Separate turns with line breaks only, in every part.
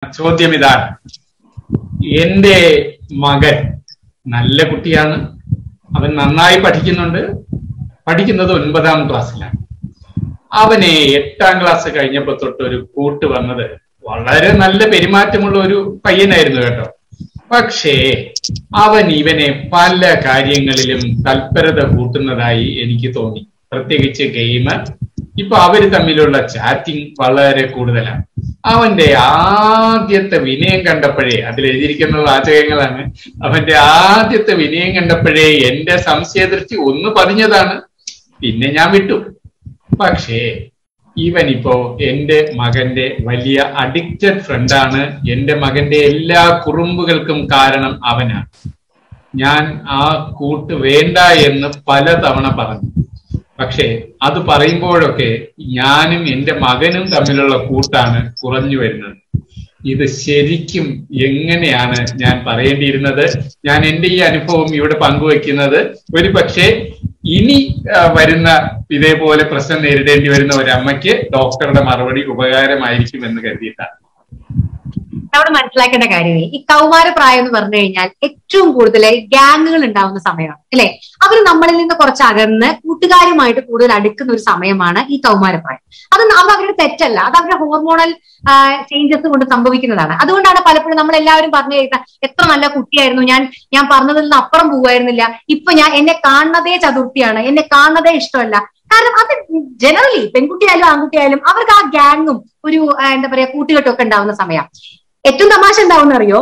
ചോദ്യം ഇതാണ്. എന്റെ മകൻ നല്ല കുട്ടിയാണ്, അവൻ നന്നായി പഠിക്കുന്നുണ്ട്, പഠിക്കുന്നത് 9ാം ക്ലാസ്സിലാണ്. അവനെ 8ാം ക്ലാസ് കഴിഞ്ഞപ്പോ തൊട്ട് ഒരു കൂട്ട് വന്നത് വളരെ നല്ല പെരുമാറ്റമുള്ള ഒരു പയ്യനായിരുന്നു കേട്ടോ. പക്ഷേ അവൻ ഇവനെ പല കാര്യങ്ങളിലും തൽപരത കൂട്ടുന്നതായി എനിക്ക് തോന്നി. പ്രത്യേകിച്ച് ഗെയിം. ഇപ്പൊ അവര് തമ്മിലുള്ള ചാറ്റിംഗ് വളരെ കൂടുതലാണ്. അവന്റെ ആദ്യത്തെ വിനയം കണ്ടപ്പോഴേ, അതിൽ എഴുതിയിരിക്കുന്ന വാചകങ്ങളാണ്, അവന്റെ ആദ്യത്തെ വിനയം കണ്ടപ്പോഴേ എന്റെ സംശയദൃഷ്ടി ഒന്ന് പതിഞ്ഞതാണ്. പിന്നെ ഞാൻ വിട്ടു. പക്ഷേ ഇവനിപ്പോ എന്റെ മകന്റെ വലിയ അഡിക്റ്റഡ് ഫ്രണ്ടാണ്. എന്റെ മകന്റെ എല്ലാ കുറുമ്പുകൾക്കും കാരണം അവനാണ്. ഞാൻ ആ കൂട്ട് വേണ്ട എന്ന് പലതവണ പറഞ്ഞു. പക്ഷെ അത് പറയുമ്പോഴൊക്കെ ഞാനും എന്റെ മകനും തമ്മിലുള്ള കൂട്ടാണ് കുറഞ്ഞു വരുന്നത്. ഇത് ശരിക്കും എങ്ങനെയാണ് ഞാൻ പറയേണ്ടിയിരുന്നത്? ഞാൻ എന്റെ ഈ അനുഭവം ഇവിടെ പങ്കുവെക്കുന്നത് ഒരു പക്ഷേ ഇനി വരുന്ന ഇതേപോലെ പ്രശ്നം നേരിടേണ്ടി വരുന്ന ഒരമ്മയ്ക്ക് ഡോക്ടറുടെ മറുപടി ഉപകാരമായിരിക്കും എന്ന് കരുതിയിട്ടാണ്.
നമ്മൾ മനസ്സിലാക്കേണ്ട കാര്യമേ, ഈ കൗമാര പ്രായം എന്ന് പറഞ്ഞു കഴിഞ്ഞാൽ ഏറ്റവും കൂടുതൽ ഗ്യാങ്ങുകൾ ഉണ്ടാവുന്ന സമയമാണ് അല്ലെ. അവർ നമ്മളിൽ നിന്ന് കുറച്ച് അകന്ന് കൂട്ടുകാരുമായിട്ട് കൂടുതൽ അടുക്കുന്ന ഒരു സമയമാണ് ഈ കൗമാരപ്രായം. അത് അവരുടെ തെറ്റല്ല, അത് അവരുടെ ഹോർമോണൽ ചേഞ്ചസ് കൊണ്ട് സംഭവിക്കുന്നതാണ്. അതുകൊണ്ടാണ് പലപ്പോഴും നമ്മൾ എല്ലാവരും പറഞ്ഞു കേൾക്കാൻ, എത്ര നല്ല കുട്ടിയായിരുന്നു ഞാൻ പറഞ്ഞതിൽ നിന്ന് അപ്പുറം പോവായിരുന്നില്ല, ഇപ്പൊ എന്നെ കാണുന്നതേ ചതുർത്ഥിയാണ്, എന്നെ കാണുന്നതേ ഇഷ്ടമല്ല. കാരണം അത് ജനറലി പെൺകുട്ടിയായാലും ആൺകുട്ടിയായാലും അവർക്ക് ആ ഗ്യാങ്ങും ഒരു എന്താ പറയാ കൂട്ടുകെട്ടൊക്കെ ഉണ്ടാവുന്ന സമയം. ഏറ്റവും തമാശ എന്താവുന്ന അറിയോ,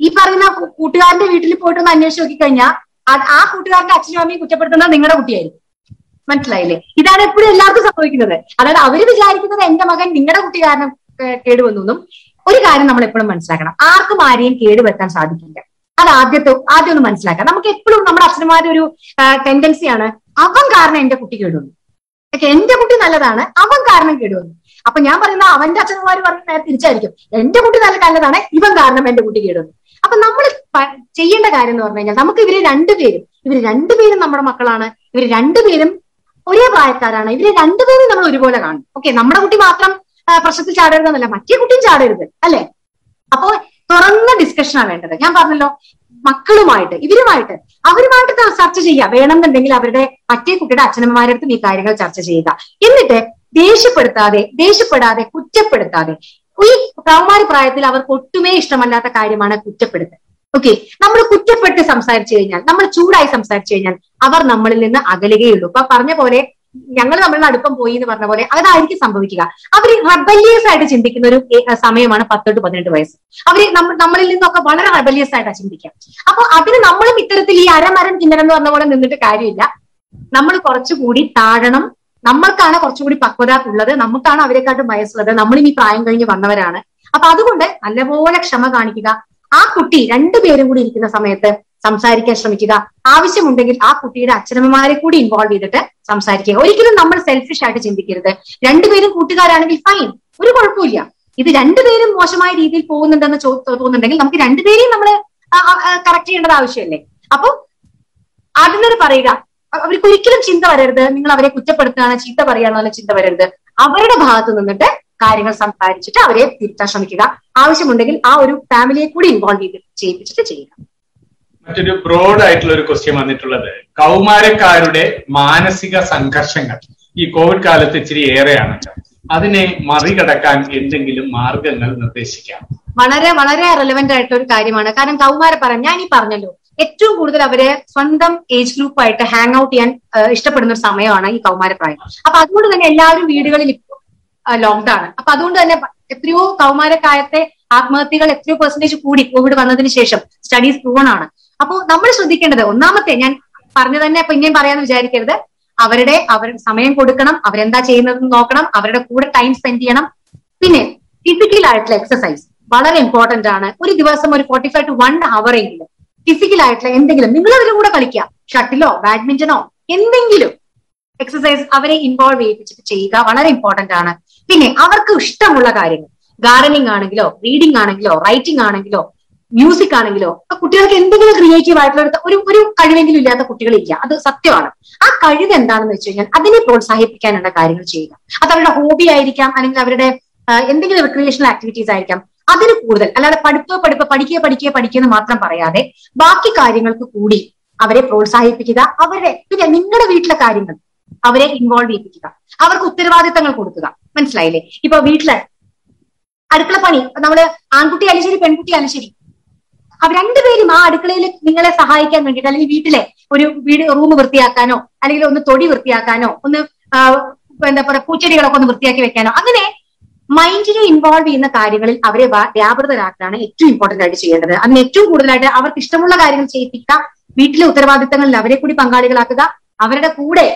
ഈ പറയുന്ന കൂട്ടുകാരന്റെ വീട്ടിൽ പോയിട്ടൊന്ന് അന്വേഷിച്ച് നോക്കിക്കഴിഞ്ഞാൽ ആ കൂട്ടുകാരന്റെ അച്ഛനും അമ്മയും കുറ്റപ്പെടുത്തുന്നത് നിങ്ങളുടെ കുട്ടിയായിരിക്കും. മനസ്സിലായില്ലേ? ഇതാണ് എപ്പോഴും എല്ലാവർക്കും സംഭവിക്കുന്നത്. അതായത് അവര് വിചാരിക്കുന്നത് എന്റെ മകൻ നിങ്ങളുടെ കുട്ടി കാരണം കേടുവന്നു. ഒരു കാര്യം നമ്മൾ എപ്പോഴും മനസ്സിലാക്കണം, ആർക്കും ആരെയും കേടുവെക്കാൻ സാധിക്കില്ല. അത് ആദ്യം ഒന്ന് മനസ്സിലാക്കാം. നമുക്ക് എപ്പോഴും നമ്മുടെ അച്ഛന്മാരുടെ ഒരു ടെൻഡൻസിയാണ്, അവൻ കാരണം എന്റെ കുട്ടി കേടുവന്നു, എന്റെ കുട്ടി നല്ലതാണ്, അവൻ കാരണം കേടുവന്നു. അപ്പൊ ഞാൻ പറയുന്ന അവന്റെ അച്ഛന്മാർ പറഞ്ഞ നേരെ തിരിച്ചായിരിക്കും, എന്റെ കുട്ടി നല്ലതാണ്, ഇവൻ കാരണം എന്റെ കുട്ടി കേടുവന്നു. അപ്പൊ നമ്മൾ ചെയ്യേണ്ട കാര്യം എന്ന് പറഞ്ഞു കഴിഞ്ഞാൽ, നമുക്ക് ഇവര് രണ്ടുപേരും നമ്മുടെ മക്കളാണ്, ഇവര് രണ്ടുപേരും ഒരേ പ്രായക്കാരാണ്, ഇവര് രണ്ടുപേരും നമ്മൾ ഒരുപോലെ കാണും. ഓക്കെ, നമ്മുടെ കുട്ടി മാത്രം പ്രശ്നത്തിൽ ചാടരുതെന്നല്ല, മറ്റേ കുട്ടിയും ചാടരുത് അല്ലെ. അപ്പോ തുറന്ന ഡിസ്കഷനാണ് വേണ്ടത്. ഞാൻ പറഞ്ഞല്ലോ, മക്കളുമായിട്ട് അവരുമായിട്ട് ചർച്ച ചെയ്യുക. വേണമെന്നുണ്ടെങ്കിൽ അവരുടെ മറ്റേ കുട്ടിയുടെ അച്ഛനമ്മമാരുടെ അടുത്തും ഈ കാര്യങ്ങൾ ചർച്ച ചെയ്യുക. എന്നിട്ട് ദേഷ്യപ്പെടാതെ കുറ്റപ്പെടുത്താതെ. ഈ കൗമാര പ്രായത്തിൽ അവർക്ക് ഒട്ടുമേ ഇഷ്ടമല്ലാത്ത കാര്യമാണ് കുറ്റപ്പെടുത്തൽ. ഓക്കെ, നമ്മൾ കുറ്റപ്പെട്ട് സംസാരിച്ചു കഴിഞ്ഞാൽ, നമ്മൾ ചൂടായി സംസാരിച്ചു കഴിഞ്ഞാൽ അവർ നമ്മളിൽ നിന്ന് അകലുകയുള്ളൂ. ഇപ്പൊ പറഞ്ഞ പോലെ ഞങ്ങൾ നമ്മളുടെ അടുപ്പം പോയി എന്ന് പറഞ്ഞ പോലെ അതായിരിക്കും സംഭവിക്കുക. അവർ റെബല്യസ് ആയിട്ട് ചിന്തിക്കുന്ന ഒരു സമയമാണ് 10 to 18 വയസ്സ്. അവര് നമ്മളിൽ നിന്നൊക്കെ വളരെ റെബല്യസ് ആയിട്ടാണ് ചിന്തിക്കുക. അപ്പൊ അതിന് നമ്മളും ഇത്തരത്തിൽ ഈ അരമരം കിന്നരം എന്ന് പറഞ്ഞ പോലെ നിന്നിട്ട് കാര്യമില്ല. നമ്മൾ കുറച്ചുകൂടി താഴണം. നമ്മൾക്കാണ് കുറച്ചുകൂടി പക്വത ഉള്ളത്, നമുക്കാണ് അവരെക്കാട്ടും വയസ്സുള്ളത്, നമ്മളും ഈ പ്രായം കഴിഞ്ഞ് വന്നവരാണ്. അപ്പൊ അതുകൊണ്ട് നല്ലപോലെ ക്ഷമ കാണിക്കുക. ആ കുട്ടി രണ്ടുപേരും കൂടി ഇരിക്കുന്ന സമയത്ത് സംസാരിക്കാൻ ശ്രമിക്കുക. ആവശ്യമുണ്ടെങ്കിൽ ആ കുട്ടിയുടെ അച്ഛനമ്മമാരെ കൂടി ഇൻവോൾവ് ചെയ്തിട്ട് സംസാരിക്കുക. ഒരിക്കലും നമ്മൾ സെൽഫിഷ് ആയിട്ട് ചിന്തിക്കരുത്. രണ്ടുപേരും കൂട്ടുകാരാണെങ്കിൽ ഫൈൻ, ഒരു കുഴപ്പമില്ല. ഇത് രണ്ടുപേരും മോശമായ രീതിയിൽ പോകുന്നുണ്ടെന്ന് തോന്നുന്നുണ്ടെങ്കിൽ നമുക്ക് രണ്ടുപേരെയും നമ്മൾ കറക്റ്റ് ചെയ്യേണ്ടത് ആവശ്യമല്ലേ. അപ്പൊ അതിനൊരു പറയുക, അവർക്ക് ഒരിക്കലും ചിന്ത വരരുത് നിങ്ങൾ അവരെ കുറ്റപ്പെടുത്തുകയാണ്, ചീത്ത പറയുകയാണെന്നുള്ള ചിന്ത വരരുത്. അവരുടെ ഭാഗത്ത് നിന്നിട്ട് കാര്യങ്ങൾ സംസാരിച്ചിട്ട് അവരെ തിരുത്താൻ ശ്രമിക്കുക. ആവശ്യമുണ്ടെങ്കിൽ ആ ഒരു ഫാമിലിയെ കൂടി ഇൻവോൾവ് ചെയ്യിപ്പിച്ചിട്ട് ചെയ്യുക.
മറ്റൊരു ബ്രോഡ് ആയിട്ടുള്ള ഒരു ക്വസ്റ്റ്യൻ വന്നിട്ടുള്ളത്, കൗമാരക്കാരുടെ മാനസിക സംഘർഷങ്ങൾ ഈ കോവിഡ് കാലത്ത് ഇച്ചിരി ഏറെയാണ്. അതിനെ മറികടക്കാൻ എന്തെങ്കിലും മാർഗങ്ങൾ നിർദ്ദേശിക്കാം?
വളരെ വളരെ റെലവെന്റ് ആയിട്ടുള്ള ഒരു കാര്യമാണ്. കാരണം കൗമാരപ്രായം ഞാൻ ഈ പറഞ്ഞല്ലോ, ഏറ്റവും കൂടുതൽ അവര് സ്വന്തം ഏജ് ഗ്രൂപ്പായിട്ട് ഹാങ് ഔട്ട് ചെയ്യാൻ ഇഷ്ടപ്പെടുന്ന ഒരു സമയമാണ് ഈ കൗമാരപ്രായം. അപ്പൊ അതുകൊണ്ട് തന്നെ എല്ലാവരും വീടുകളിൽ ഇപ്പോൾ ലോക്ക്ഡൌൺ. അപ്പൊ അതുകൊണ്ട് തന്നെ എത്രയോ കൗമാരക്കാലത്തെ ആത്മഹത്യകൾ എത്രയോ പെർസെന്റേജ് കൂടി കോവിഡ് വന്നതിന് ശേഷം. സ്റ്റഡീസ് പ്രൂവൺ ആണ്. അപ്പോൾ നമ്മൾ ശ്രദ്ധിക്കേണ്ടത്, ഒന്നാമത്തെ ഞാൻ പറഞ്ഞു തന്നെ പിന്നെയും പറയാന്ന് വിചാരിക്കരുത്, അവരുടെ സമയം കൊടുക്കണം, അവരെന്താ ചെയ്യുന്നതെന്ന് നോക്കണം, അവരുടെ കൂടെ ടൈം സ്പെൻഡ് ചെയ്യണം. പിന്നെ ഫിസിക്കൽ ആയിട്ടുള്ള എക്സസൈസ് വളരെ ഇമ്പോർട്ടന്റ് ആണ്. ഒരു ദിവസം ഒരു 45 to 1 hour എങ്കിലും ഫിസിക്കൽ ആയിട്ടുള്ള എന്തെങ്കിലും നിങ്ങൾ അവരുടെ കൂടെ കളിക്കുക, ഷട്ടിലോ ബാഡ്മിന്റനോ എന്തെങ്കിലും എക്സസൈസ് അവരെ ഇൻവോൾവ് ചെയ്യിപ്പിച്ചിട്ട് ചെയ്യുക, വളരെ ഇമ്പോർട്ടന്റ് ആണ്. പിന്നെ അവർക്ക് ഇഷ്ടമുള്ള കാര്യങ്ങൾ, ഗാർഡനിങ് ആണെങ്കിലോ റീഡിംഗ് ആണെങ്കിലോ റൈറ്റിംഗ് ആണെങ്കിലോ മ്യൂസിക് ആണെങ്കിലോ, കുട്ടികൾക്ക് എന്തെങ്കിലും ക്രിയേറ്റീവ് ആയിട്ടുള്ള ഒരു കഴിവെങ്കിലും ഇല്ലാത്ത കുട്ടികളില്ല, അത് സത്യമാണ്. ആ കഴിവ് എന്താണെന്ന് വെച്ച് കഴിഞ്ഞാൽ അതിനെ പ്രോത്സാഹിപ്പിക്കാനുള്ള കാര്യങ്ങൾ ചെയ്യുക. അത് അവരുടെ ഹോബി ആയിരിക്കാം, അല്ലെങ്കിൽ അവരുടെ എന്തെങ്കിലും റിക്രിയേഷണൽ ആക്ടിവിറ്റീസ് ആയിരിക്കാം. അതിന് കൂടുതൽ, അല്ലാതെ പഠിക്കുക എന്ന് മാത്രം പറയാതെ ബാക്കി കാര്യങ്ങൾക്ക് കൂടി അവരെ പ്രോത്സാഹിപ്പിക്കുക. അവരെ പിന്നെ നിങ്ങളുടെ വീട്ടിലെ കാര്യങ്ങൾ അവരെ ഇൻവോൾവ് ചെയ്യിപ്പിക്കുക, അവർക്ക് ഉത്തരവാദിത്തങ്ങൾ കൊടുക്കുക. മനസ്സിലായില്ലേ? ഇപ്പൊ വീട്ടിലെ അടുക്കള പണി നമ്മള് ആൺകുട്ടി ആയാലും ശരി പെൺകുട്ടി ആയാലും ശരി, അവർ രണ്ടുപേരും ആ അടുക്കളയിൽ നിങ്ങളെ സഹായിക്കാൻ വേണ്ടിയിട്ട്, അല്ലെങ്കിൽ വീട്ടിലെ ഒരു റൂം വൃത്തിയാക്കാനോ, അല്ലെങ്കിൽ ഒന്ന് തൊടി വൃത്തിയാക്കാനോ, ഒന്ന് എന്താ പറയുക പൂച്ചെടികളൊക്കെ ഒന്ന് വൃത്തിയാക്കി വെക്കാനോ, അങ്ങനെ മൈൻഡിനെ ഇൻവോൾവ് ചെയ്യുന്ന കാര്യങ്ങളിൽ അവരെ വ്യാപൃതരാക്കാനാണ് ഏറ്റവും ഇമ്പോർട്ടന്റ് ആയിട്ട് ചെയ്യേണ്ടത്. അതിന് ഏറ്റവും കൂടുതലായിട്ട് അവർക്ക് ഇഷ്ടമുള്ള കാര്യങ്ങൾ ചെയ്യിപ്പിക്കുക, വീട്ടിലെ ഉത്തരവാദിത്തങ്ങളിൽ അവരെ കൂടി പങ്കാളികളാക്കുക, അവരുടെ കൂടെ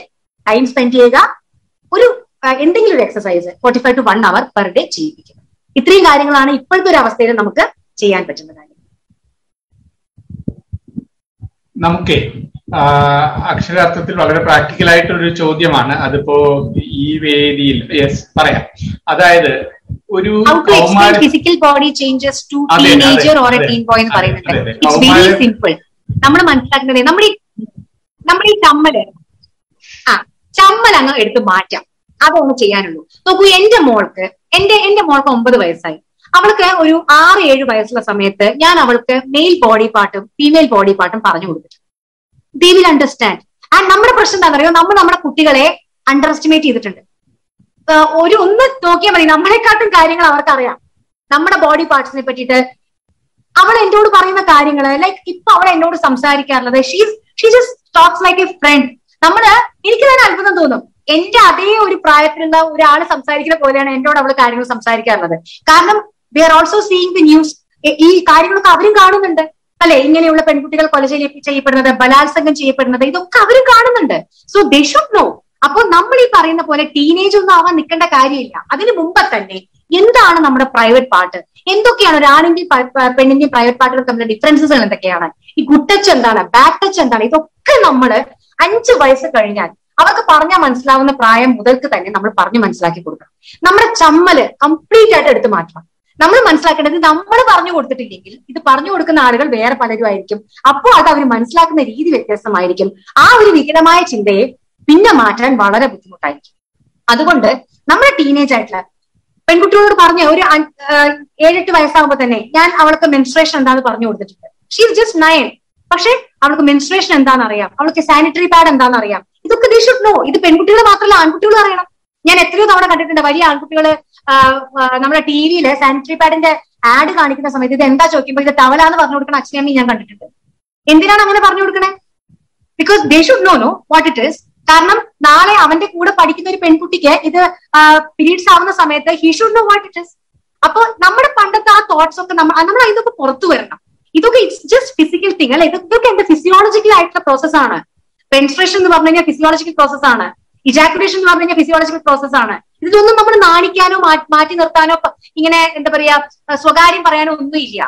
ടൈം സ്പെൻഡ് ചെയ്യുക, ഒരു എന്തെങ്കിലും ഒരു exercise 45 to 1 hour per day ചെയ്യിപ്പിക്കുക. ഇത്രയും കാര്യങ്ങളാണ് ഇപ്പോഴത്തെ ഒരു അവസ്ഥയിൽ നമുക്ക് ചെയ്യാൻ പറ്റുന്ന കാര്യം.
നമുക്ക് അക്ഷരാർത്ഥത്തിൽ വളരെ പ്രാക്ടിക്കൽ ആയിട്ടൊരു ചോദ്യമാണ്, അതിപ്പോ ഈ വേദിയിൽ പറയാം. അതായത് ഒരു
physical body changes to teenager or a teen boy എന്ന് പറയുന്നുണ്ട്. It's very simple. നമ്മൾ മനസ്സിലാക്കുന്നത് നമ്മുടെ ഈ ചമ്മൽ അങ്ങ് എടുത്ത് മാറ്റാം, അതൊന്ന് ചെയ്യാനുള്ളൂ. നോക്കൂ, എന്റെ മോൾക്ക് 9 വയസ്സായി. അവൾക്ക് ഒരു 6-7 വയസ്സുള്ള സമയത്ത് ഞാൻ അവൾക്ക് മെയിൽ ബോഡി പാർട്ടും ഫീമെയിൽ ബോഡി പാർട്ടും പറഞ്ഞു കൊടുത്തിട്ടുണ്ട്. They will understand. ആൻഡ് നമ്മുടെ പ്രശ്നം എന്താണെന്നറിയോ, നമ്മൾ നമ്മുടെ കുട്ടികളെ അണ്ടർ എസ്റ്റിമേറ്റ് ചെയ്തിട്ടുണ്ട്. ഒന്ന് നോക്കിയാൽ മതി, നമ്മളെക്കാട്ടും കാര്യങ്ങൾ അവർക്കറിയാം നമ്മുടെ ബോഡി പാർട്സിനെ പറ്റിയിട്ട്. അവൾ എന്നോട് പറയുന്ന കാര്യങ്ങൾ, ലൈക്ക് ഇപ്പൊ അവൾ എന്നോട് സംസാരിക്കാറുള്ളത്, she just talks like a friend. എനിക്ക് തന്നെ അത്ഭുതം തോന്നും, എന്റെ അതേ ഒരു പ്രായത്തിലുള്ള ഒരാൾ സംസാരിക്കുന്ന പോലെയാണ് എന്നോട് അവൾ കാര്യങ്ങൾ സംസാരിക്കാറുള്ളത്. കാരണം they are also seeing the news. ഈ കാര്യങ്ങളൊക്കെ അവരും കാണുന്നുണ്ട് അല്ലെ? ഇങ്ങനെയുള്ള പെൺകുട്ടികൾ കൊല ചെയ്യപ്പെടുന്നത്, ബലാത്സംഗം ചെയ്യപ്പെടുന്നത്, ഇതൊക്കെ അവരും കാണുന്നുണ്ട്. So they should know. അപ്പോൾ നമ്മൾ ഈ പറയുന്ന പോലെ ടീനേജ് ഒന്നും ആവാൻ നിൽക്കേണ്ട കാര്യമില്ല. അതിന് മുമ്പ് തന്നെ എന്താണ് നമ്മുടെ പ്രൈവറ്റ് പാർട്ട്, എന്തൊക്കെയാണ് ഒരാണിന്റെയും പെണ്ണിന്റെയും പ്രൈവറ്റ് പാർട്ടുകൾ തമ്മിലുള്ള ഡിഫറൻസസ് എന്തൊക്കെയാണ്, ഈ ഗുഡ് ടച്ച് എന്താണ്, ബാഡ് ടച്ച് എന്താണ്, ഇതൊക്കെ നമ്മൾ 5 വയസ്സ് കഴിഞ്ഞാൽ അവർക്ക് പറഞ്ഞാൽ മനസ്സിലാവുന്ന പ്രായം മുതൽക്ക് തന്നെ നമ്മൾ പറഞ്ഞു മനസ്സിലാക്കി കൊടുക്കണം. നമ്മുടെ ചമ്മല് കംപ്ലീറ്റ് ആയിട്ട് എടുത്തു മാറ്റണം. നമ്മൾ മനസ്സിലാക്കേണ്ടത് നമ്മൾ പറഞ്ഞു കൊടുത്തിട്ടില്ലെങ്കിൽ ഇത് പറഞ്ഞു കൊടുക്കുന്ന ആളുകൾ വേറെ പലരും ആയിരിക്കും. അപ്പോൾ അത് അവർ മനസ്സിലാക്കുന്ന രീതി വ്യത്യസ്തമായിരിക്കും. ആ ഒരു വികലമായ ചിന്തയെ പിന്നെ മാറ്റാൻ വളരെ ബുദ്ധിമുട്ടായിരിക്കും. അതുകൊണ്ട് നമ്മുടെ ടീനേജ് ആയിട്ടുള്ള പെൺകുട്ടികളോട് പറഞ്ഞ ഒരു 7-8 വയസ്സാകുമ്പോൾ തന്നെ ഞാൻ അവൾക്ക് മെൻസ്ട്രേഷൻ എന്താണെന്ന് പറഞ്ഞു കൊടുത്തിട്ടുണ്ട്. She is just 9. പക്ഷെ അവൾക്ക് മെൻസ്ട്രേഷൻ എന്താണെന്ന് അറിയാം, അവൾക്ക് സാനിറ്ററി പാഡ് എന്താണെന്ന് അറിയാം. ഇതൊക്കെ ദേ ഷുഡ് നോ. ഇത് പെൺകുട്ടികൾ മാത്രമല്ല ആൺകുട്ടികളും അറിയണം. ഞാൻ എത്രയോ തവണ കണ്ടിട്ടുണ്ട് വലിയ ആൺകുട്ടികള് നമ്മുടെ ടിവിയില് സാനിറ്ററി പാഡിന്റെ ആഡ് കാണിക്കുന്ന സമയത്ത് ഇത് എന്താ ചോദിക്കുമ്പോൾ ഇത് ടവലാന്ന് പറഞ്ഞു കൊടുക്കുന്ന അച്ഛനമ്മയും ഞാൻ കണ്ടിട്ടുണ്ട്. എന്തിനാണ് അങ്ങനെ പറഞ്ഞു കൊടുക്കണേ? Because they should know what it is. കാരണം നാളെ അവന്റെ കൂടെ പഠിക്കുന്ന ഒരു പെൺകുട്ടിക്ക് ഇത് പീരീഡ്സ് ആവുന്ന സമയത്ത് he should know what it is. അപ്പൊ നമ്മുടെ പണ്ടത്തെ ആ തോട്ട്സ് ഒക്കെ നമ്മൾ അതിനൊക്കെ പുറത്തു വരണം. ഇതൊക്കെ ഇറ്റ്സ് ജസ്റ്റ് ഫിസിക്കൽ തിങ് അല്ലെ? ഇതൊക്കെ എന്റെ ഫിസിയോളജിക്കൽ ആയിട്ടുള്ള പ്രോസസ് ആണ്. മെൻസ്ട്രേഷൻ എന്ന് പറഞ്ഞു കഴിഞ്ഞാൽ ഫിസിയോളജിക്കൽ പ്രോസസ് ആണ്. ഇജാക്കുലേഷൻ എന്ന് പറഞ്ഞു കഴിഞ്ഞാൽ ഫിസിയോളജിക്കൽ പ്രോസസ് ആണ്. ഇതൊന്നും നമ്മൾ നാണിക്കാനോ മാറ്റി നിർത്താനോ ഇങ്ങനെ എന്താ പറയാ സ്വകാര്യം പറയാനോ ഒന്നുമില്ല.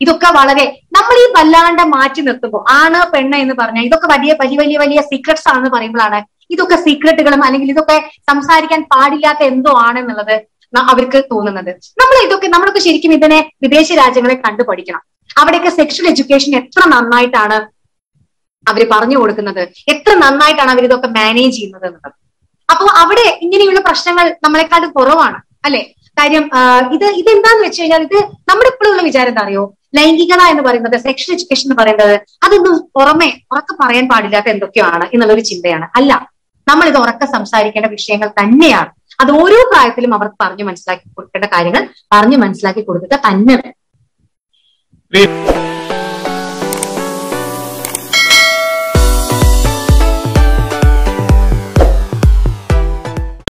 ഇതൊക്കെ വളരെ നമ്മൾ ഈ വല്ലാണ്ട് മാറ്റി നിർത്തുമ്പോൾ ആണ് പെണ്ണ് എന്ന് പറഞ്ഞാൽ ഇതൊക്കെ വലിയ സീക്രട്സ് ആണെന്ന് പറയുമ്പോഴാണ് ഇതൊക്കെ സീക്രട്ടുകളും അല്ലെങ്കിൽ ഇതൊക്കെ സംസാരിക്കാൻ പാടില്ലാത്ത എന്തോ ആണെന്നുള്ളത് അവർക്ക് തോന്നുന്നത്. നമ്മളൊക്കെ ശരിക്കും ഇതിനെ വിദേശ രാജ്യങ്ങളെ കണ്ടു പഠിക്കണം. അവിടെയൊക്കെ സെക്ഷൽ എഡ്യൂക്കേഷൻ എത്ര നന്നായിട്ടാണ് അവർ പറഞ്ഞു കൊടുക്കുന്നത്, എത്ര നന്നായിട്ടാണ് അവർ ഇതൊക്കെ മാനേജ് ചെയ്യുന്നത് എന്നുള്ളത്. അപ്പോൾ അവിടെ ഇങ്ങനെയുള്ള പ്രശ്നങ്ങൾ നമ്മളെക്കാളും കുറവാണ് അല്ലെ? കാര്യം ഇതെന്താന്ന് വെച്ച് കഴിഞ്ഞാൽ ഇത് നമ്മുടെ ഇപ്പോഴുള്ള വിചാരം എന്താ അറിയോ, ലൈംഗികത എന്ന് പറയുന്നത്, സെക്ഷൽ എഡ്യൂക്കേഷൻ എന്ന് പറയുന്നത് അതൊന്നും ഉറക്കെ പറയാൻ പാടില്ലാത്ത എന്തൊക്കെയാണ് എന്നുള്ളൊരു ചിന്തയാണ്. അല്ല, നമ്മൾ ഇത് ഉറക്കെ സംസാരിക്കേണ്ട വിഷയങ്ങൾ തന്നെയാണ്. അത് ഓരോ പ്രായത്തിലും അവർക്ക് പറഞ്ഞു മനസ്സിലാക്കി കൊടുക്കേണ്ട കാര്യങ്ങൾ പറഞ്ഞു മനസ്സിലാക്കി കൊടുക്കുക തന്നെ.